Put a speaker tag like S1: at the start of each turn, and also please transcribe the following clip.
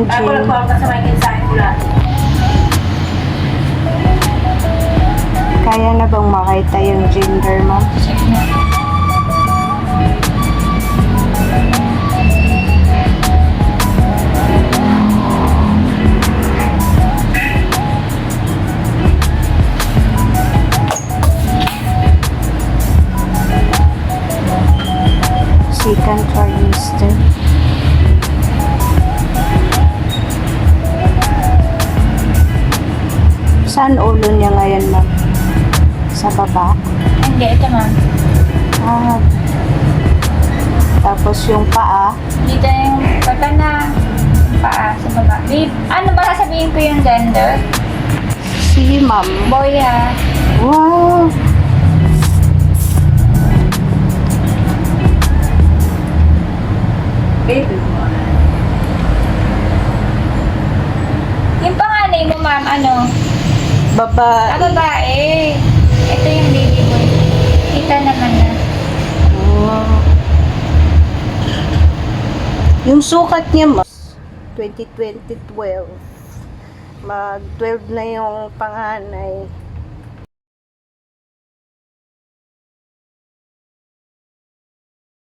S1: yung
S2: Ay,
S1: gym.
S2: wala pa sa Michael sa akin mula.
S1: Kaya na bang makita yung gender, ma'am?
S3: Check na.
S1: Second trimester. Saan ulo niya ngayon, ma'am? Sa baba?
S3: Hindi, ito ma'am.
S1: Ah. Tapos yung paa.
S3: Dito yung pata na paa sa baba. Babe, ano ba sasabihin ko yung gender?
S1: Sige, ma'am.
S3: Boy ha.
S1: Wow!
S2: Baby mo.
S3: Yung panganay mo ma'am, ano?
S1: Baba.
S3: Babae. Ito yung baby boy. Kita naman na.
S1: Oh. Yung sukat niya, ma'am. 2012. Mag-12 na yung panganay.